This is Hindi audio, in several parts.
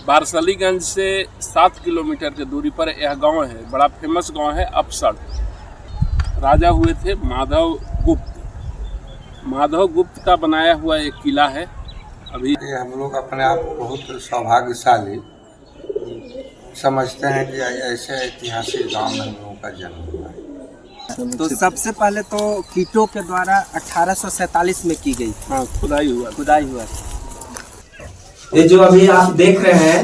बारसलीगंज से 7 किलोमीटर की दूरी पर यह गांव है। बड़ा फेमस गांव है अपसड़। राजा हुए थे माधव गुप्त। माधव गुप्त का बनाया हुआ एक किला है। अभी हम लोग अपने आप को बहुत सौभाग्यशाली समझते हैं कि ऐसे ऐतिहासिक गांव में हम लोगों का जन्म हुआ है। तो सबसे पहले तो कीटों के द्वारा 1847 में की गई। हाँ, खुदाई हुआ। ये जो अभी आप देख रहे हैं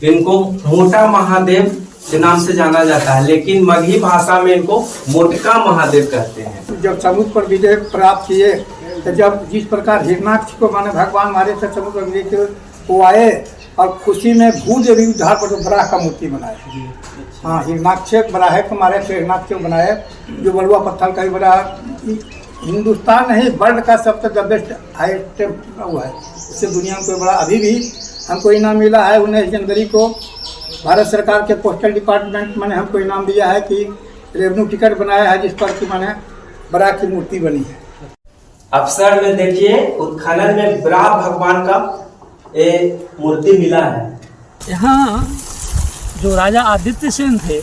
इनको मोटा महादेव के नाम से जाना जाता है, लेकिन मगही भाषा में इनको मोटका महादेव कहते हैं। जब समुद्र पर विजय प्राप्त किए तो जब जिस प्रकार हिरणाक्ष को माने भगवान मारे थे समुद्र पर विजय के वो आए और खुशी में भूदेवी उद्धार पर बराह का मूर्ति बनाए। हाँ, हिरणाक्ष बराह को मारे थे, हिरणाक्ष को बनाए जो बलुआ पत्थर का ही बड़ा हिंदुस्तान नहीं वर्ल्ड का सबसे द बेस्ट हाईएस्ट हुआ है। इससे दुनिया में कोई बड़ा अभी भी हमको इनाम मिला है। 19 जनवरी को भारत सरकार के पोस्टल डिपार्टमेंट मैंने हमको इनाम दिया है कि रेवेन्यू टिकट बनाया है जिस पर कि मैंने बराह की मूर्ति बनी है। अफसर में देखिए उत्खनन में बराह भगवान का एक मूर्ति मिला है। यहाँ जो राजा आदित्य सेन थे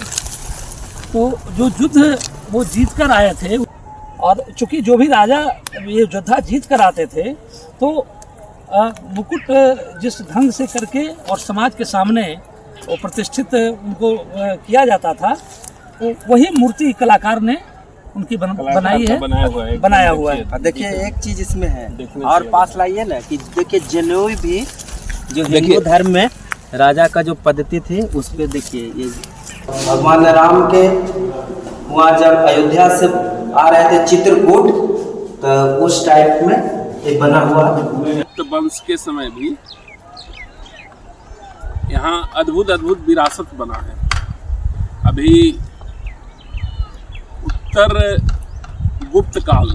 तो जो युद्ध वो जीत कर आए थे, और चूंकि जो भी राजा ये योद्धा जीत कर आते थे तो मुकुट जिस ढंग से करके और समाज के सामने वो प्रतिष्ठित उनको किया जाता था, तो वही मूर्ति कलाकार ने उनकी बनाया हुआ है। देखिए एक चीज इसमें है और पास लाइए ना कि देखिए जनेऊ भी जो हिंदू धर्म में राजा का जो पद्धति थी उस पे देखिए ये भगवान राम के वहाँ जब अयोध्या से आ रहे थे चित्रकूट, तो उस टाइप में ये बना हुआ वंश के समय भी यहाँ अद्भुत विरासत बना है। अभी उत्तर गुप्त काल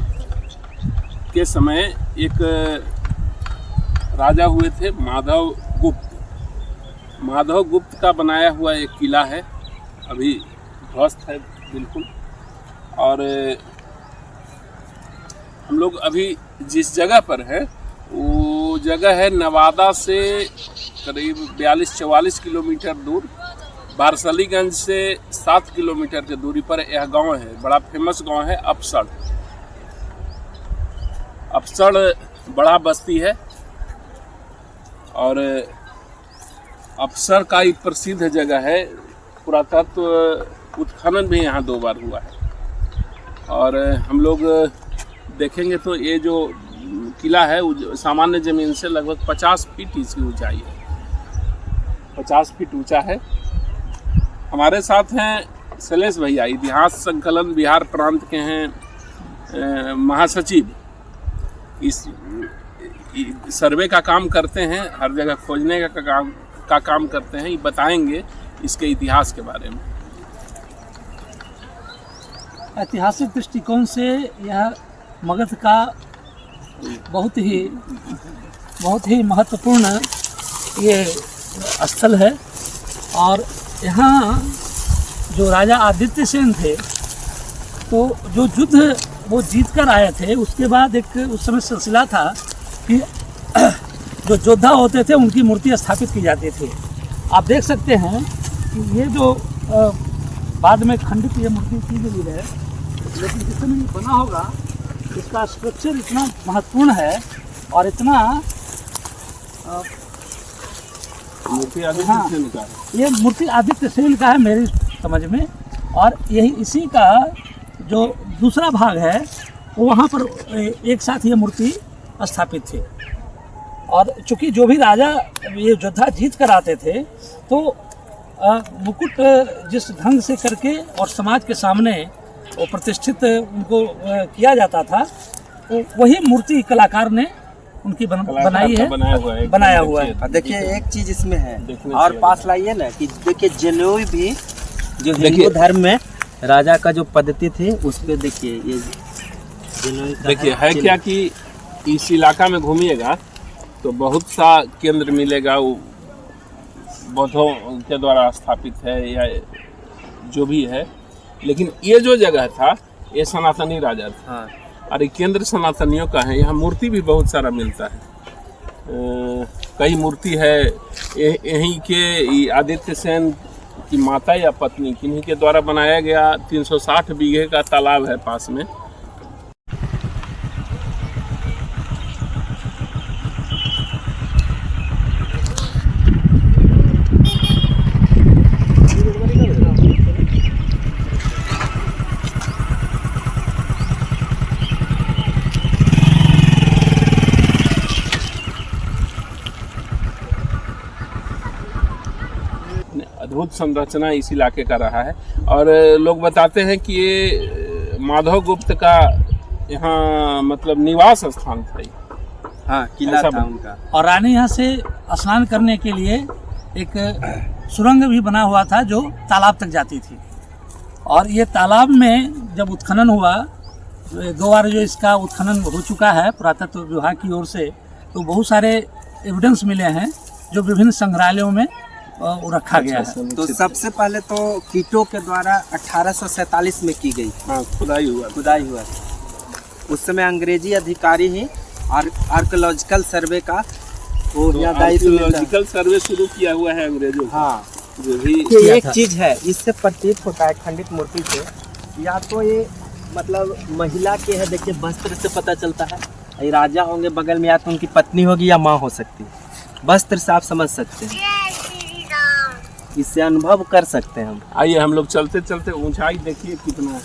के समय एक राजा हुए थे माधव गुप्त। माधव गुप्त का बनाया हुआ एक किला है, अभी ध्वस्त है बिल्कुल। और हम लोग अभी जिस जगह पर है वो जगह है नवादा से करीब 42-44 किलोमीटर दूर। बारसलीगंज से 7 किलोमीटर की दूरी पर यह गांव है। बड़ा फेमस गांव है अपसड़। अपसड़ बड़ा बस्ती है और अपसड़ का एक प्रसिद्ध जगह है। पुरातत्व उत्खनन भी यहाँ 2 बार हुआ है। और हम लोग देखेंगे तो ये जो किला है सामान्य ज़मीन से लगभग 50 फीट इसकी ऊंचाई है। 50 फीट ऊंचा है। हमारे साथ हैं शैलेश भैया, इतिहास संकलन बिहार प्रांत के हैं महासचिव। इस सर्वे का काम करते हैं, हर जगह खोजने का काम करते हैं। ये बताएंगे इसके इतिहास के बारे में। ऐतिहासिक दृष्टिकोण से यह मगध का बहुत ही महत्वपूर्ण ये स्थल है। और यहाँ जो राजा आदित्य सेन थे तो जो युद्ध वो जीत कर आए थे, उसके बाद एक उस समय सिलसिला था कि जो योद्धा होते थे उनकी मूर्ति स्थापित की जाती थी। आप देख सकते हैं कि ये जो बाद में खंडित ये मूर्ति की गई है, लेकिन जिस समय ये बना होगा इसका स्ट्रक्चर इतना महत्वपूर्ण है और इतना ये मूर्ति आदित्य सेन का है मेरी समझ में। और यही इसी का जो दूसरा भाग है वो वहाँ पर एक साथ ये मूर्ति स्थापित थी। और चूंकि जो भी राजा ये योद्धा जीत कर आते थे तो मुकुट जिस ढंग से करके और समाज के सामने वो प्रतिष्ठित उनको किया जाता था, तो वही मूर्ति कलाकार ने उनकी बनाया हुआ है। देखिए एक चीज इसमें है और पास लाइए ना कि देखिए जनेऊ भी जो हिंदू धर्म में राजा का जो पद्धति थी उस पे देखिए ये देखिए है क्या कि इस इलाका में घूमिएगा तो बहुत सा केंद्र मिलेगा, वो बौद्धों के द्वारा स्थापित है या जो भी है। लेकिन ये जो जगह था ये सनातनी राजा था। और ये केंद्र सनातनियों का है। यहाँ मूर्ति भी बहुत सारा मिलता है। कई मूर्ति है यहीं के आदित्य सेन की माता या पत्नी किन्हीं के द्वारा बनाया गया 360 बीघे का तालाब है पास में। अद्भुत संरचना इस इलाके का रहा है और लोग बताते हैं कि ये माधव गुप्त का यहाँ मतलब निवास स्थान था। हाँ, किला था उनका। और रानी यहाँ से स्नान करने के लिए एक सुरंग भी बना हुआ था जो तालाब तक जाती थी। और ये तालाब में जब उत्खनन हुआ, 2 बार जो इसका उत्खनन हो चुका है पुरातत्व विभाग की ओर से, तो बहुत सारे एविडेंस मिले हैं जो विभिन्न संग्रहालयों में रखा गया है। तो सबसे पहले तो कीटों के द्वारा 1847 में की गई। हाँ, खुदाई हुआ। उस समय अंग्रेजी अधिकारी ही आर्कियोलॉजिकल सर्वे का वो यहाँ दायित्व आर्कियोलॉजिकल सर्वे शुरू किया हुआ है अंग्रेजों। हाँ, जो भी ये एक चीज है, इससे प्रतीत होता है खंडित मूर्ति से, या तो ये मतलब महिला के है, देखिए वस्त्र से पता चलता है, ये राजा होंगे बगल में, या तो उनकी पत्नी होगी या माँ हो सकती है। वस्त्र से आप समझ सकते हैं, इससे अनुभव कर सकते हैं हम। आइए हम लोग चलते चलते ऊंचाई देखिए कितना है।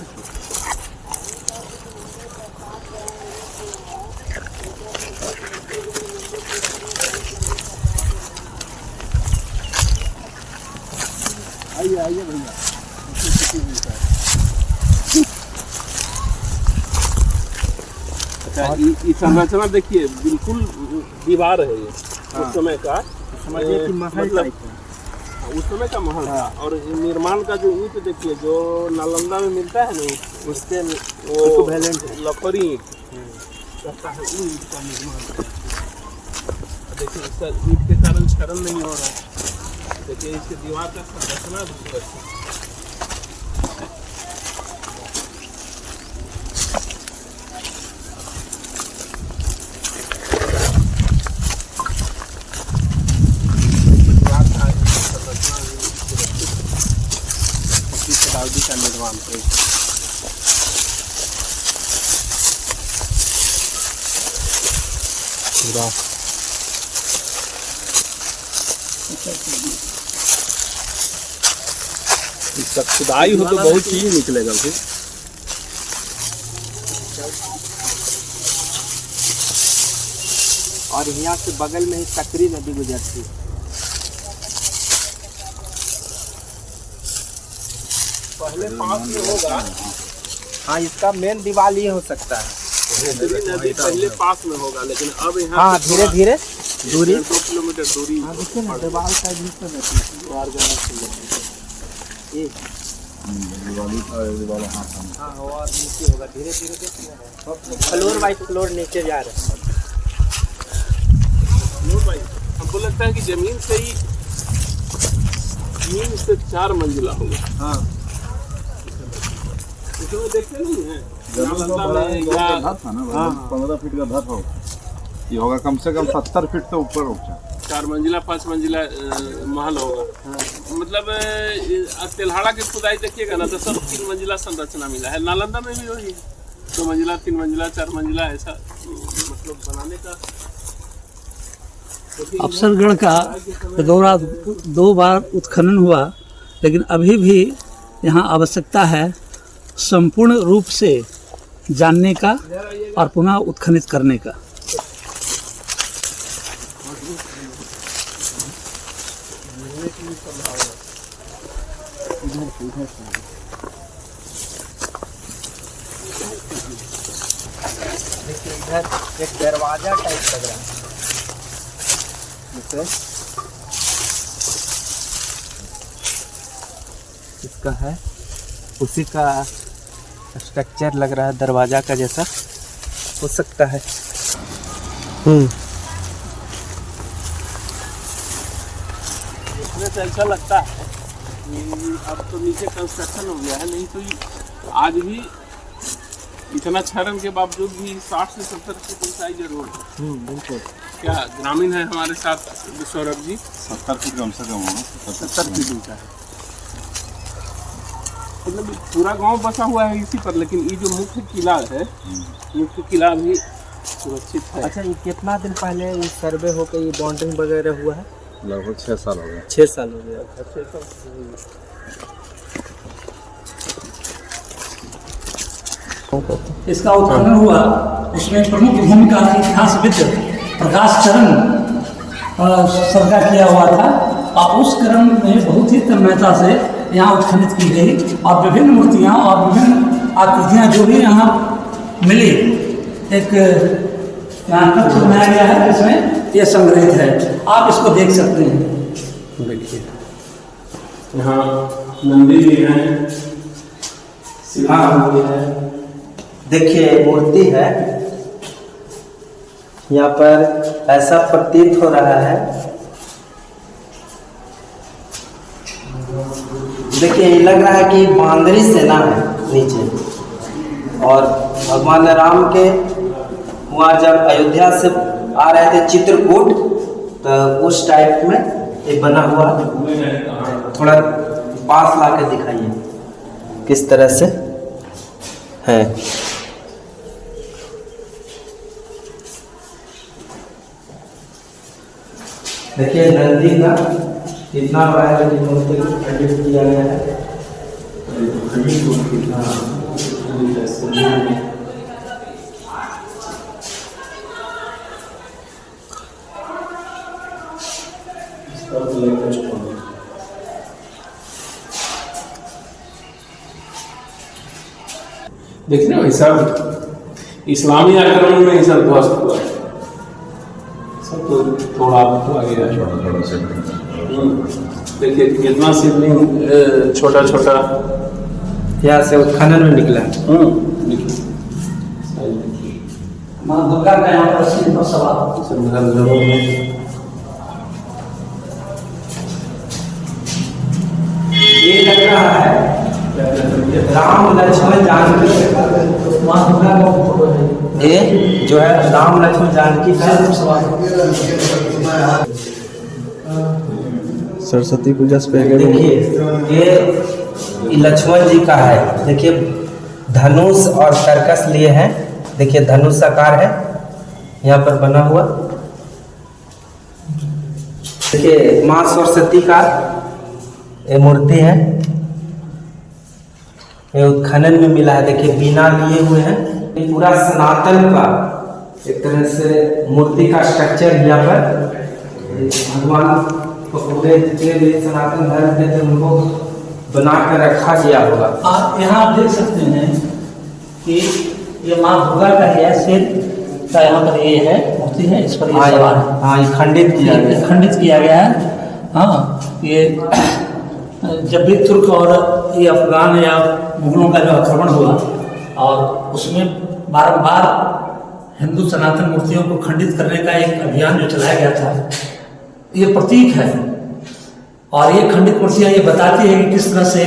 आइए भैया, अच्छा ये संरचना देखिए, बिल्कुल दीवार है ये। उस समय का समझिए कि महल टाइप है। उस समय का महल था। और निर्माण का जो ईंट देखिए जो नालंदा में मिलता है ना, उसके वो लकड़ी कहता है, वो ईंट का निर्माण। देखिए इसका ईंट के कारण क्षरण नहीं हो रहा है। देखिए इसके दीवार का संरचना भी का निर्माण है। इसका खुदाई हो तो बहुत चीज निकलेगा फिर। और यहाँ से बगल में ही सकरी नदी गुजरती है। पहले पास में होगा। हाँ, इसका मेन दीवार ये हो सकता है। नदी पहले पास में होगा, लेकिन अब यहाँ हाँ धीरे धीरे दूरी 2 किलोमीटर दूरी। हाँ देखिए ना, दीवार का भी तो ये हाँ और नीचे होगा धीरे धीरे। देखिए फ्लोर बाई फ्लोर नीचे जा रहे हैं। हमको लगता है कि जमीन से ही 3 से 4 मंजिला होगा। हाँ, इसमें देखते नहीं है, नालंदा में 15 फीट का धत होगा, ये होगा कम से कम 70 फीट से ऊपर होगा। 4 मंजिला 5 मंजिला महल होगा। मतलब तेल्हाड़ा की खुदाई देखिएगा ना, तो सब 3 मंजिला संरचना मिला है। नालंदा में भी वही 2 मंजिला 3 मंजिला 4 मंजिला ऐसा मतलब बनाने का। अफसरगढ़ का दौरा 2 बार उत्खनन हुआ, लेकिन अभी भी यहाँ आवश्यकता है संपूर्ण रूप से जानने का और पुनः उत्खनित करने का। देखिए इधर एक दरवाजा टाइप लग रहा है, इसका है उसी का स्ट्रक्चर लग रहा है, दरवाजा का जैसा हो सकता है। इसमें से ऐसा लगता है कि अब तो नीचे कंस्ट्रक्शन हो गया है, नहीं तो आज भी इतना क्षरण के बावजूद भी 60 से 70 फीट ऊंचाई जरूर है। बिल्कुल। क्या ग्रामीण है हमारे साथ सौरभ जी? 70 फीट कम से कम होगा। 70 फीट ऊंचा है। मतलब पूरा गांव बसा हुआ है इसी पर, लेकिन ये जो मुख्य किला है, मुख्य किला भी सुरक्षित है। अच्छा, ये कितना दिन पहले ये सर्वे होकर ये बाउंड्री वगैरह हुआ है? लगभग 6 साल हो गए। 6 साल हो गया। इसका उत्खनन हुआ, उसमें प्रमुख भूमिका इतिहासविद प्रकाश चरण सर का किया हुआ था, और उस क्रम में बहुत ही तन्मयता से यहाँ उत्खनित की गई और विभिन्न मूर्तियाँ और विभिन्न आकृतियाँ जो भी यहाँ मिली, एक यहाँ कक्ष बनाया गया है जिसमें ये संग्रहित है। आप इसको देख सकते हैं। देखिए यहाँ नंदी भी हैं, सिंह भी है। देखिए मूर्ति है, यहाँ पर ऐसा प्रतीत हो रहा है, देखिए ये लग रहा है कि बांदरी सेना है नीचे, और भगवान राम के वहाँ जब अयोध्या से आ रहे थे चित्रकूट, तो उस टाइप में ये बना हुआ। थोड़ा पास ला के दिखाइए किस तरह से है। देखिए नंदी का कितना बड़ा है, जो मूर्ति को खंडित किया गया है। देखिए ना भाई साहब, इस्लामी आक्रमण में ये सब ध्वस्त हुआ है, सब तो थोड़ा आगे है। देखिए कितना शिवलिंग छोटा छोटा यहाँ से उत्खनन में निकला। माँ दुर्गा का यहाँ पर सिंह पर सवार। ये लग रहा है राम लक्ष्मण जानकी, माँ दुर्गा का फोटो है। ये जो है राम लक्ष्मण जानकी का सरस्वती पूजा से पहले। देखिए ये लक्ष्मण जी का है। देखिए धनुष और सर्कस लिए हैं, देखिए धनुष आकार है यहाँ पर बना हुआ। देखिए माँ सरस्वती का ये मूर्ति है, ये उत्खनन में मिला है। देखिए बीना लिए हुए हैं, ये पूरा सनातन का एक तरह से मूर्ति का स्ट्रक्चर यहाँ पर भगवान को पूरे जितने भी सनातन धर्म के थे उनको बना कर रखा गया होगा। आप यहाँ देख सकते हैं कि ये माँ दुर्गा का है, शेर का यहाँ पर ये है मूर्ति है, इस पर ये सवार है। हाँ, ये खंडित किया गया, खंडित किया गया है। हाँ, ये जब भी तुर्क और ये अफगान या मुगलों का जो आक्रमण हुआ, और उसमें बारंबार हिंदू सनातन मूर्तियों को खंडित करने का एक अभियान जो चलाया गया था, ये प्रतीक है। और ये खंडित मूर्तियाँ ये बताती है कि किस तरह से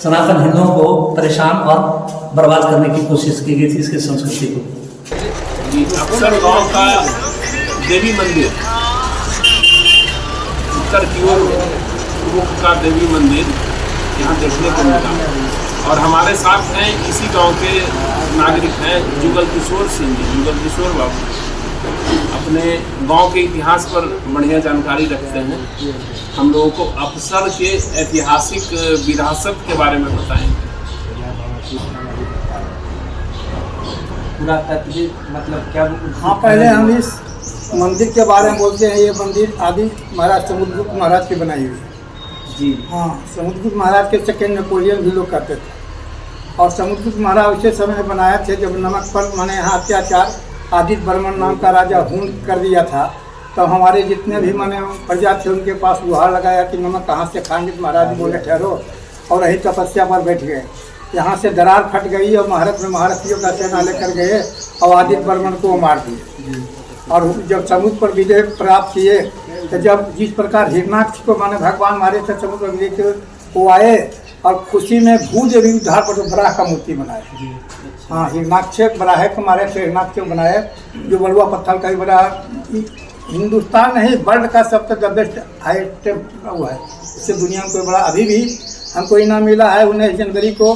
सनातन हिंदुओं को परेशान और बर्बाद करने की कोशिश की गई थी इसकी संस्कृति को। अक्सर गांव का देवी मंदिर, उत्तर की ओर मुख का देवी मंदिर यहाँ देखने को मिला। और हमारे साथ हैं इसी गांव के नागरिक हैं जुगल किशोर सिंह जी, जुगल किशोर बाबू अपने गांव के इतिहास पर बढ़िया जानकारी रखते हैं। हम लोगों को अफसर के ऐतिहासिक विरासत के बारे में बताएंगे। पूरा तत्व मतलब क्या? हाँ, पहले हम इस मंदिर के बारे में बोलते हैं। ये मंदिर आदि महाराज समुद्रगुप्त महाराज की बनाई हुई है जी। हाँ, समुद्रगुप्त महाराज के सेकेंड नेपोलियन भी लोग कहते थे। और समुद्रगुप्त महाराज उसे समय में बनाए थे जब नमक पर माने यहाँ अत्याचार आदित्य वर्मन नाम का राजा हुन कर दिया था। तो हमारे जितने भी माने प्रजा थे उनके पास गुहार लगाया कि नमक कहाँ से खाएंगे। तो महाराज बोले ठहरो, और यही तपस्या पर बैठ गए। यहाँ से दरार फट गई और महारत में महारथियों का सेना लेकर गए और आदित्य वर्मन को मार दिए। और जब समुद्र पर विजय प्राप्त किए, तो जब जिस प्रकार हिरणाक्ष को माने भगवान मारे थे समुद्र पर विजय, वो आए और खुशी में भूदेवी उद्धार पर बराह का मूर्ति बनाए। हाँ, हिरणाक्ष बराह को मारे थे, हिरणाक्ष को बनाए जो बलुआ पत्थर का ही बड़ा हिंदुस्तान नहीं वर्ल्ड का सबसे द बेस्ट हाईएस्ट वो है। इससे दुनिया में कोई बड़ा अभी भी हमको इनाम मिला है 19 जनवरी को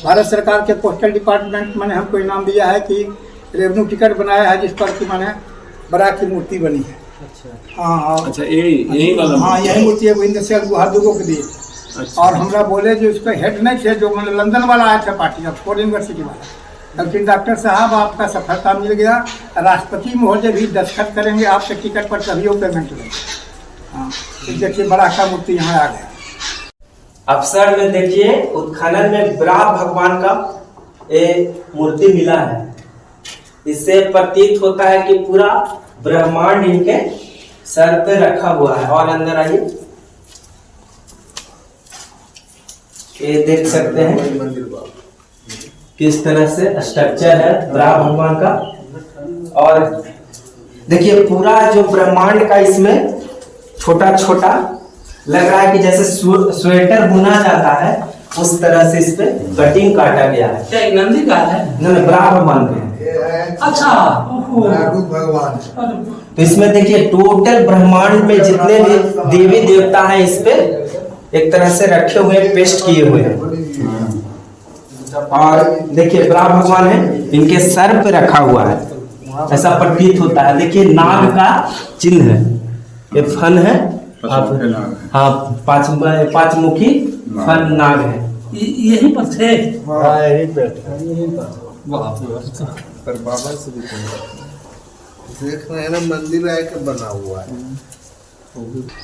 भारत सरकार के पोस्टल डिपार्टमेंट मैंने हमको इनाम दिया है कि रेवेन्यू टिकट बनाया है जिस पर कि मैंने बड़ा की मूर्ति बनी है। हाँ अच्छा यही वाला हाँ यही मूर्ति है गोविंद सिंह गुहा दुगो के दिए। अच्छा। और हमरा बोले जो इसका हेड नहीं थे जो मतलब लंदन वाला आया था पार्टी ऑक्सफोर्ड यूनिवर्सिटी वाला, लेकिन डॉक्टर साहब आपका सफलता मिल गया, राष्ट्रपति महोदय भी दस्तखत करेंगे आपके टिकट पर तभी वो पेमेंट लेंगे। हाँ तो देखिए बड़ा का मूर्ति यहाँ आ गया। अवसर में देखिए उत्खनन में बराह भगवान का मूर्ति मिला है। इससे प्रतीत होता है कि पूरा ब्रह्मांड इनके सर पे रखा हुआ है। और अंदर आइए, ये देख सकते हैं किस तरह से स्ट्रक्चर है बराह भगवान का। और देखिए पूरा जो ब्रह्मांड का इसमें छोटा छोटा लग रहा है कि जैसे स्वेटर बुना जाता है उस तरह से इस पे कटिंग काटा गया है। क्या एक नंदी का है? नहीं, बराह भगवान के। अच्छा भगवान। तो इसमें देखिए टोटल ब्रह्मांड में जितने भी देवी देवता हैं इस पे एक तरह से रखे हुए पेस्ट किए हुए हैं। और देखिए बराह भगवान है, इनके सर पे रखा हुआ है, ऐसा प्रतीत होता है। देखिए नाग का चिन्ह है, ये फन है। हाँ पांच मुखी फन नाग है। यहीं पर थे। पर बाबा से भी देख रहे हैं ना, मंदिर आके बना हुआ है।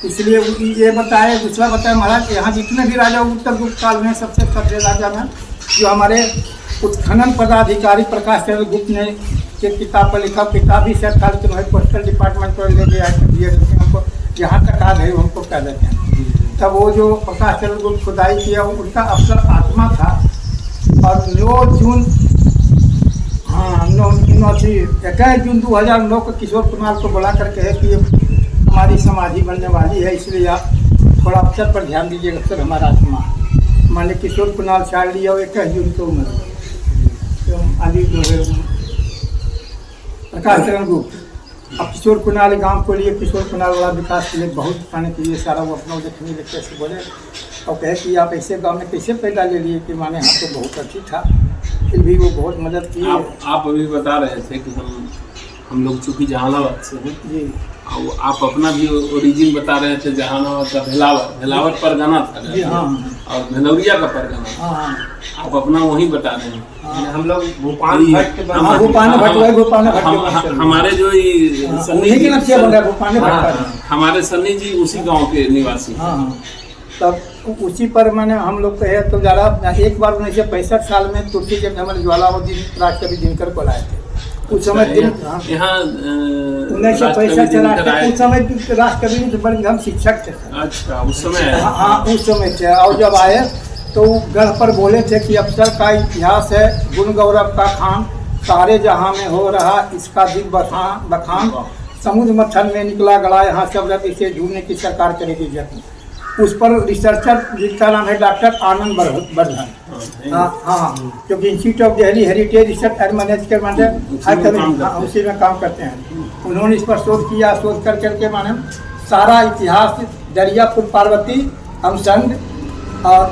इसलिए ये बताए, दूसरा बताए महाराज यहाँ जितने भी राजा उत्तर गुप्त काल में सबसे सभ्य राजा में जो हमारे उत्खनन पदाधिकारी प्रकाश चंद्र गुप्त ने के किताब पर लिखा, किताब भी सरकार के पोस्टल डिपार्टमेंट को ले गया है हमको जहाँ तक आ गए हमको कह देते हैं। तब वो जो प्रकाश चंद्र गुप्त खुदाई किया उनका अफसर आत्मा था। और 9 जून 21 जून 2009 को किशोर कुमार को बुला करके है कि हमारी समाधि बनने वाली है, इसलिए आप थोड़ा अवसर पर ध्यान दीजिएगा। अक्सर हमारा आत्मा माने किशोर कुणाल छाड़ लिया 21 जून को उम्र तो आदि प्रकाश चंद्र गुप्त। अब किशोर कुणाल गांव को लिए किशोर कुणाल वाला विकास के लिए बहुत खाने के लिए सारा वो अपना देखने लिखते से बोले और कहे कि आप ऐसे गांव में कैसे पैदा ले लिए कि माने यहाँ तो बहुत अच्छी था, फिर भी वो बहुत मदद की। आप अभी बता रहे थे कि हम लोग चूँकि जहानाबाद से हैं जी, और आप अपना भी ओरिजिन बता रहे थे जहानाबाद का भेलावर परगना था जी हाँ, और धनौरिया का परगना था। हाँ आप अपना वही बता रहे हैं। हम लोग भोपाल भट्ट के हमारे जो उन्हीं के नक्शे बन रहा है भोपाल भट्ट। हमारे सन्नी जी उसी गांव के निवासी। हाँ तब उसी पर मैंने हम लोग कहे तो ज़्यादा एक बार 1965 साल में तुर्की जब हमारे ज्वालावती राजकवि दिनकर को लाए थे उस समय यहाँ 1965 चला थे। उस समय राजकवि बड़े हम शिक्षक थे। अच्छा उस समय हाँ उस समय थे। और जब आए तो गढ़ पर बोले थे कि अफसर का इतिहास है गुण गौरव का खान, सारे जहां में हो रहा इसका दिल बखान, समुद्र मथन में निकला गड़ा यहाँ सब रत इसे ढूंढने की सरकार करेगी जत्न। उस पर रिसर्चर जिसका नाम है डॉक्टर आनंद वर्धन। हाँ क्योंकि institute of Delhi heritage research and management उसी में काम करते हैं। उन्होंने इस पर शोध किया, शोध कर करके माने सारा इतिहास दरियापुर पार्वती हमसंद और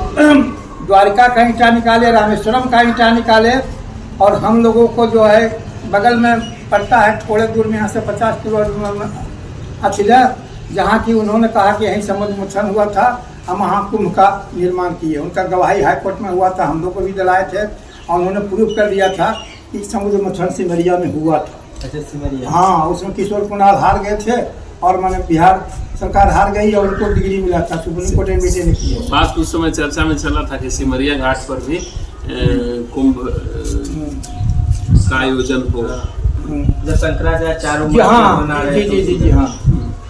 द्वारिका का ईंटा निकाले, रामेश्वरम का ईंटा निकाले। और हम लोगों को जो है बगल में पड़ता है थोड़े दूर में यहाँ से 50 किलो अथिला, जहाँ की उन्होंने कहा कि यहीं समुद्र मंथन हुआ था, हम वहाँ कुंभ का निर्माण किए। उनका गवाही हाईकोर्ट में हुआ था, हम लोग को भी दिलाए थे और उन्होंने प्रूफ कर दिया था कि समुद्र मंथन सिमरिया में हुआ था। अच्छा सिमरिया। हाँ उसमें किशोर कुणाल हार गए थे और मैंने बिहार सरकार हार गई और उनको डिग्री मिला था, सुप्रीम कोर्ट एडमिट ने किया। बात उस समय चर्चा में चला था कि सिमरिया घाट पर भी कुंभ का आयोजन होगा जब शंकराचार्य चारों जी हाँ।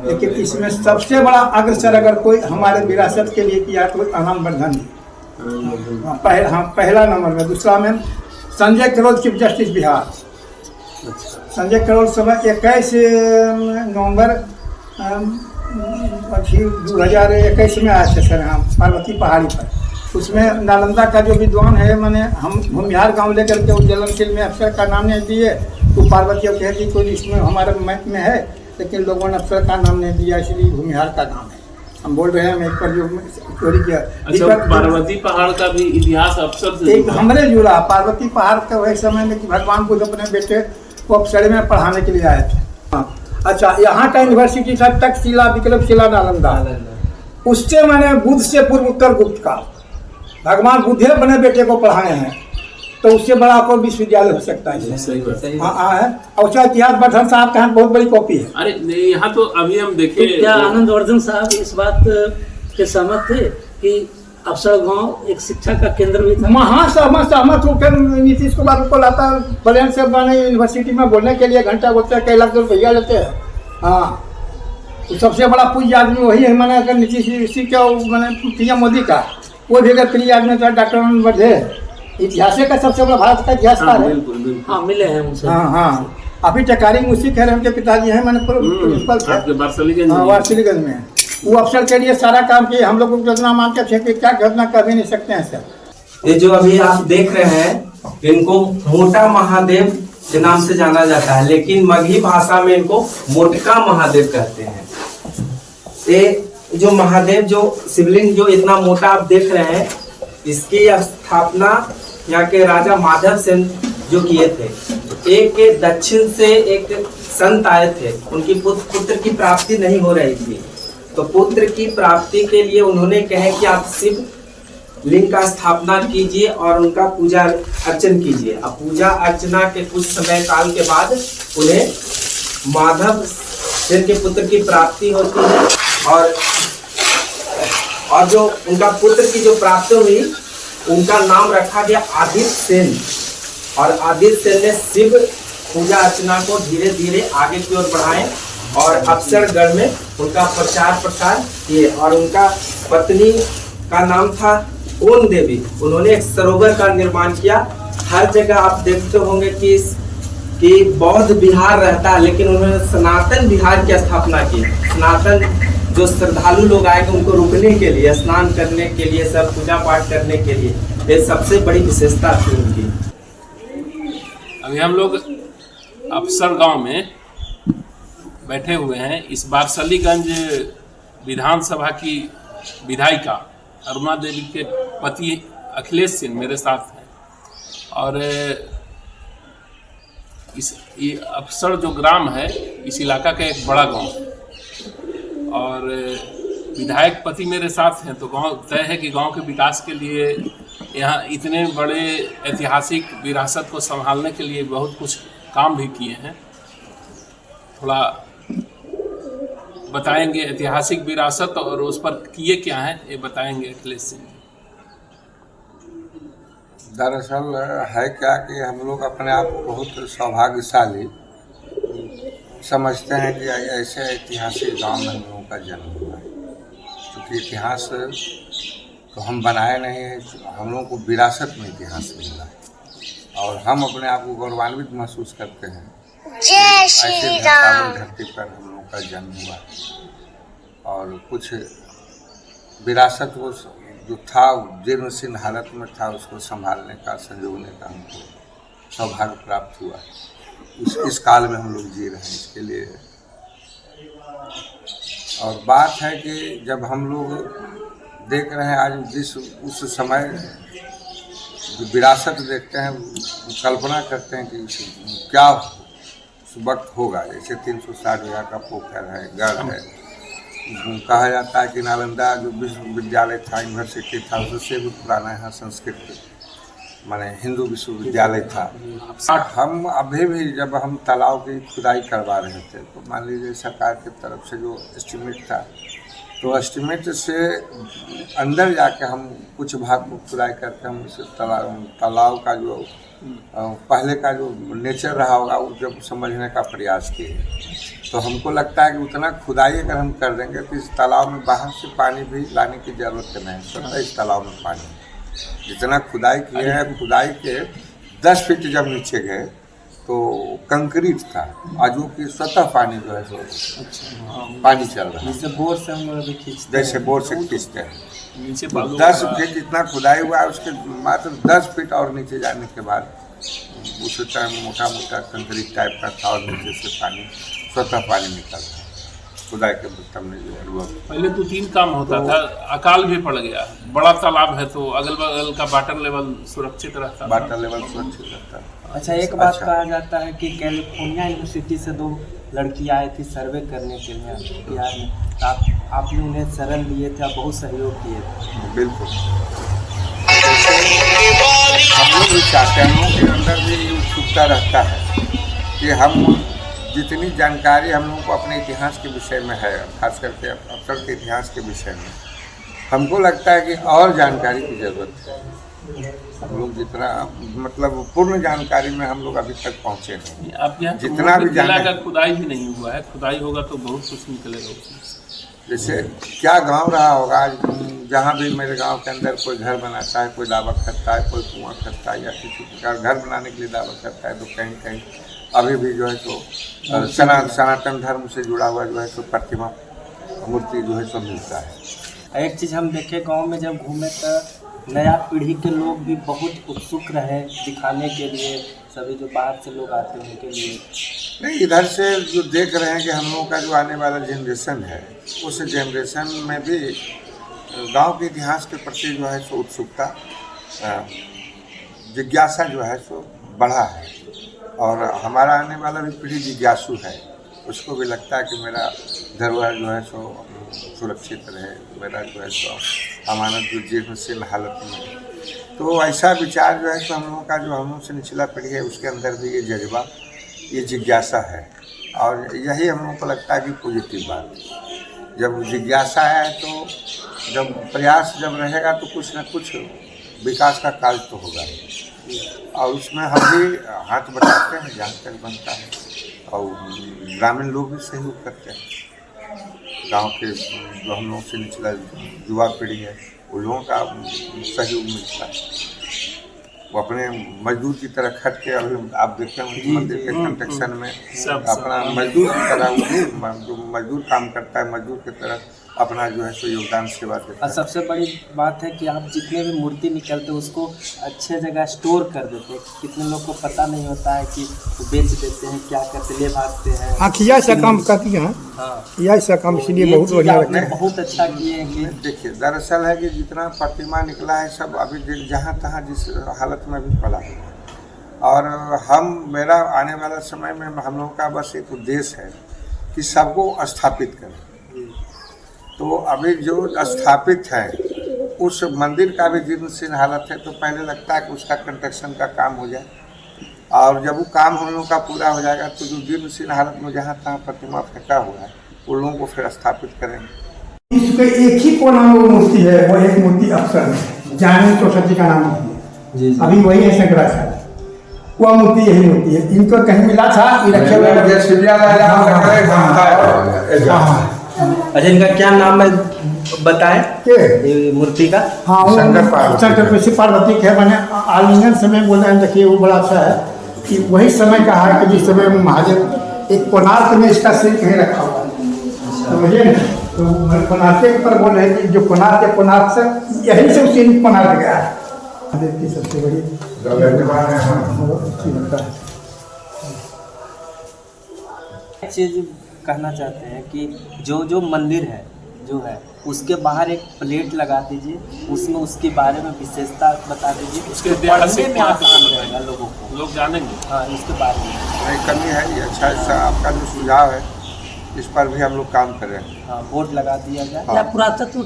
लेकिन इसमें सबसे बड़ा अग्रसर अगर कोई हमारे विरासत के लिए किया तो आनंद वर्धन जी पहला नंबर में। दूसरा में संजय करोल चीफ जस्टिस बिहार। संजय करोल समय 21 नवंबर 2021 में आए थे सर हम पार्वती पहाड़ी पर। उसमें नालंदा का जो विद्वान है मैंने हम बिहार गांव लेकर के उस जलनशील में अफसर का नाम नहीं दिए तो पार्वती अब कहती कोई इसमें हमारे मैप में है, लेकिन लोगों ने अफसर का नाम नहीं दिया, इसलिए भूमिहार का नाम है। हम बोल रहे हैं हम एक पर जो चोरी किया। अच्छा, पार्वती पहाड़ का भी इतिहास अफसर से एक हमरे जुड़ा पार्वती पहाड़ के वही समय में कि भगवान बुद्ध अपने बेटे को अफसर में पढ़ाने के लिए आए थे। हाँ। अच्छा, यहाँ का यूनिवर्सिटी था तक्षशिला, विकल्पशिला, नालंदा। उससे मैंने बुद्ध से पूर्व उत्तर गुप्त का भगवान बुद्ध अपने बेटे को पढ़ाए हैं, तो उससे बड़ा कोई विश्वविद्यालय हो सकता है। सही बात है। हाँ है। और उसका इतिहास वर्धन साहब का बहुत बड़ी कॉपी है। अरे नहीं, यहाँ तो अभी हम देखे तो क्या आनंदवर्धन साहब इस बात के सहमत थे कि अफसर गांव एक शिक्षा का केंद्र भी था? सहमत होकर नीतीश कुमार को लाता बलियान से बने यूनिवर्सिटी में बोलने के लिए, घंटा बोलते हैं, कई लाख रुपया लेते हैं। हाँ, तो सबसे बड़ा पूज्य आदमी वही है। मैंने अगर नीतीश इसी का मैंने पीएम मोदी का वो भी अगर प्रिय आदमी था डॉक्टर आनंद बर्धे, इतिहास का सबसे बड़ा भारत का इतिहासकार है। हाँ, मिले हैं उनसे। हाँ, अभी टकारी मुंशी कह रहे हैं, उनके पिताजी हैं, मैंने प्रिंसिपल थे वारसिलीगंज में। वो अफसर के लिए सारा काम किए। हम लोग को योजना मानते थे कि क्या घटना कर भी नहीं सकते हैं सर। ये जो अभी आप देख रहे हैं, इनको मोटा महादेव के नाम से जाना जाता है, लेकिन मगही भाषा में इनको मोटका महादेव कहते हैं। ये जो महादेव जो शिवलिंग जो इतना मोटा आप देख रहे हैं, इसकी स्थापना यहाँ के राजा माधव सेन जो किए थे। एक दक्षिण से एक संत आए थे, उनकी पुत्र की प्राप्ति नहीं हो रही थी, तो पुत्र की प्राप्ति के लिए उन्होंने कहे कि आप शिव लिंग का स्थापना कीजिए और उनका पूजा अर्चन कीजिए। अब पूजा अर्चना के कुछ समय काल के बाद उन्हें माधव सेन के पुत्र की प्राप्ति होती है, और जो उनका पुत्र की जो प्राप्ति हुई, उनका नाम रखा गया आदित्य सेन। और आदित्य सेन ने शिव पूजा अर्चना को धीरे धीरे आगे की ओर बढ़ाए और अफसरगढ़ में उनका प्रचार प्रसार किए। और उनका पत्नी का नाम था ओन देवी। उन्होंने एक सरोवर का निर्माण किया। हर जगह आप देखते होंगे कि बौद्ध विहार रहता है, लेकिन उन्होंने सनातन विहार की स्थापना की। सनातन जो श्रद्धालु लोग आएंगे उनको रुकने के लिए, स्नान करने के लिए, सब पूजा पाठ करने के लिए, ये सबसे बड़ी विशेषता थी उनकी। अभी हम लोग अफसर गांव में बैठे हुए हैं। इस वारसलीगंज विधानसभा की विधायिका अरुणा देवी के पति अखिलेश सिंह मेरे साथ हैं। और ये अफसर जो ग्राम है, इस इलाका का एक बड़ा गांव है। और विधायक पति मेरे साथ हैं, तो गांव तय है कि गांव के विकास के लिए, यहाँ इतने बड़े ऐतिहासिक विरासत को संभालने के लिए बहुत कुछ काम भी किए हैं। थोड़ा बताएंगे ऐतिहासिक विरासत और उस पर किए क्या हैं, ये बताएंगे अखिलेश सिंह। दरअसल है क्या कि हम लोग अपने आप को बहुत सौभाग्यशाली समझते हैं कि ऐसे ऐतिहासिक गांव में हम लोगों का जन्म हुआ है। क्योंकि इतिहास तो हम बनाए नहीं है, हम लोगों को विरासत में इतिहास मिला है। और हम अपने आप को गौरवान्वित महसूस करते हैं ऐसे धरती पर हम लोगों का जन्म हुआ है। और कुछ विरासत वो जो था, जीर्णशीर्ण हालत में था, उसको संभालने का, संजोने का हमको सौभाग्य प्राप्त हुआ है। इस काल में हम लोग जी रहे हैं, इसके लिए। और बात है कि जब हम लोग देख रहे हैं आज उस समय जो विरासत देखते हैं, कल्पना करते हैं कि क्या उस वक्त होगा। जैसे 360 बीघा का पोखर है, गढ़ है। कहा जाता है कि नालंदा जो विश्वविद्यालय था, यूनिवर्सिटी था, उससे भी पुराना यहाँ संस्कृत माने हिंदू विश्वविद्यालय था। हम अभी भी जब हम तालाब की खुदाई करवा रहे थे, तो मान लीजिए सरकार की तरफ से जो एस्टीमेट था, तो एस्टीमेट से अंदर जाके हम कुछ भाग को खुदाई करके हम उस तालाब का जो पहले का जो नेचर रहा होगा वो जब समझने का प्रयास किए, तो हमको लगता है कि उतना खुदाई अगर हम कर देंगे तो इस तालाब में बाहर से पानी भी लाने की जरूरत नहीं। स्वतः इस तालाब में पानी, जितना खुदाई किए हैं, खुदाई के 10 फीट जब नीचे गए तो कंक्रीट था, आज वो कि स्वतः पानी जो है पानी चल रहा है, जैसे बोर से हम खींचते जैसे बोर से खींचते हैं। 10 फीट जितना खुदाई हुआ है, उसके मात्र 10 फीट और नीचे जाने के बाद उस टाइम मोटा मोटा कंक्रीट टाइप का था और नीचे से पानी स्वतः पानी निकलता है। खुदाई के तब ने जो अनुभव। पहले तो 3 काम होता था, अकाल भी पड़ गया, बड़ा तालाब है तो अगल बगल का वाटर लेवल सुरक्षित रहता, वाटर लेवल सुरक्षित रहता है। अच्छा, एक बात कहा जाता है कि कैलिफोर्निया यूनिवर्सिटी से 2 लड़की आए थी सर्वे करने के लिए बिहार में, तो आपने उन्हें शरण लिए थे, आप बहुत सहयोग किए थे। बिल्कुल, हम लोग भी चाहते हैं, हम लोग के अंदर भी ये उत्सुकता रहता है कि हम जितनी जानकारी हम लोगों को अपने इतिहास के विषय में है, खास करके अफसर के इतिहास के विषय में, हमको लगता है कि और जानकारी की ज़रूरत है। हम लोग जितना मतलब पूर्ण जानकारी में हम लोग अभी तक पहुँचे नहीं। आप यहाँ जितना भी का खुदाई भी नहीं हुआ है, खुदाई होगा तो बहुत कुछ निकलेगा उसमें। जैसे क्या गांव रहा होगा, आज जहाँ भी मेरे गांव के अंदर कोई घर बनाता है, कोई दावा करता है, कोई कुआं करता है या किसी प्रकार घर बनाने के लिए दावा करता है, तो कहीं कहीं अभी भी जो है तो सनातन धर्म से जुड़ा हुआ जो है तो प्रतिमा मूर्ति जो है सो मिलता है। एक चीज़ हम देखे गांव में जब घूमे तो नया पीढ़ी के लोग भी बहुत उत्सुक रहे दिखाने के लिए, सभी जो बाहर से लोग आते हैं उनके लिए। नहीं, इधर से जो देख रहे हैं कि हम लोगों का जो आने वाला जनरेशन है, उस जनरेशन में भी गांव के इतिहास के प्रति जो है सो उत्सुकता, जिज्ञासा जो है सो बढ़ा है। और हमारा आने वाला भी पीढ़ी जिज्ञासु है, उसको भी लगता है कि मेरा धरोहर जो है सो सुरक्षित रहे, मेरा जो है सो अमानत जो जीर्णशीर्ण हालत में। तो ऐसा विचार जो है तो हम लोगों का जो हम लोग से निचला पीढ़ी है उसके अंदर भी ये जज्बा, ये जिज्ञासा है। और यही हम लोगों को लगता है कि पॉजिटिव बात है। जब जिज्ञासा है तो जब प्रयास जब रहेगा तो कुछ न कुछ विकास का कार्य तो होगा, और उसमें हम भी हाथ बटाते हैं जहाँ तक बनता है, और ग्रामीण लोग भी सहयोग करते हैं। गांव के जो हम लोगों से निचला युवा पीढ़ी है उन लोगों का सहयोग मिलता है। वो अपने मजदूर की तरह खट के, अभी आप देखते हैं मंदिर के कंस्ट्रक्शन में अपना मजदूर की तरह जो मजदूर काम करता है, मजदूर की तरह अपना जो है सो योगदान सेवा देता है। और सबसे बड़ी बात है कि आप जितने भी मूर्ति निकलते उसको अच्छे जगह स्टोर कर देते हैं। कितने लोग को पता नहीं होता है कि वो बेच देते हैं, क्या करते, ले भागते हैं। हाँ, किया ऐसा काम करती हैं। हाँ, किया ऐसा काम, इसलिए ये बहुत चीज़ बढ़िया आपने लगता है। बहुत अच्छा किए हैं कि देखिए, दरअसल है कि जितना प्रतिमा निकला है सब अभी जहाँ तहाँ जिस हालत में भी पड़ा है, और मेरा आने वाला समय में हम लोगों का बस एक उद्देश्य है कि सबको स्थापित करें। तो अभी जो स्थापित है उस मंदिर का भी जीर्णशीर्ण हालत है, तो पहले लगता है कि उसका कंस्ट्रक्शन का काम हो जाए, और जब वो काम हम लोगों का पूरा हो जाएगा तो जो जीर्णशीर्ण हालत में जहाँ तहाँ प्रतिमा फेंका हुआ है उन लोगों को फिर स्थापित करेंगे। इसके एक ही कोना में वो मूर्ति है, वो एक मूर्ति अफसर है, जानवी चौसठी का नाम है, अभी वही है शंकराचार्य, वह मूर्ति यही मूर्ति है। इनको कहीं मिला था, ये रखे हुए। अच्छा, इनका क्या नाम है बताएं ये मूर्ति का? हाँ, शंकर पार्वती के बने आलिंगन समय बोल रहे हैं। देखिए वो बड़ा अच्छा है कि वही समय का है कि जिस समय महादेव एक कोणार्क में इसका सिर कहीं रखा हुआ है, समझिए ना। तो कोणार्क के ऊपर बोल रहे हैं कि जो कोणार्क है, कोणार्क से यही से उसी कोणार्क गया है। महादेव की सबसे बड़ी अच्छी लगता है। एक चीज़ कहना चाहते हैं कि जो मंदिर है जो है उसके बाहर एक प्लेट लगा दीजिए, उसमें उसके बारे में विशेषता बता दीजिए, उसके पढ़ने में आसान रहेगा लोगों को, लोग जानेंगे। हाँ, उसके बारे में नहीं, कमी है ये। अच्छा आपका जो सुझाव है इस पर भी हम लोग काम कर रहे हैं। हाँ, बोर्ड लगा दिया जाए। या पुरातत्व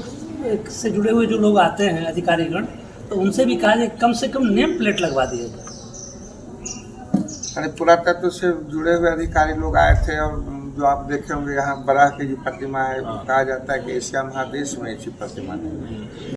से जुड़े हुए जो लोग आते हैं अधिकारीगण, तो उनसे भी कहा जाए कम से कम नेम प्लेट लगवा दिया जाए। अरे पुरातत्व से जुड़े हुए अधिकारी लोग आए थे, और जो आप देखे होंगे यहाँ बराह की जो प्रतिमा है, कहा जाता है कि एशिया महादेश में ऐसी प्रतिमा नहीं है।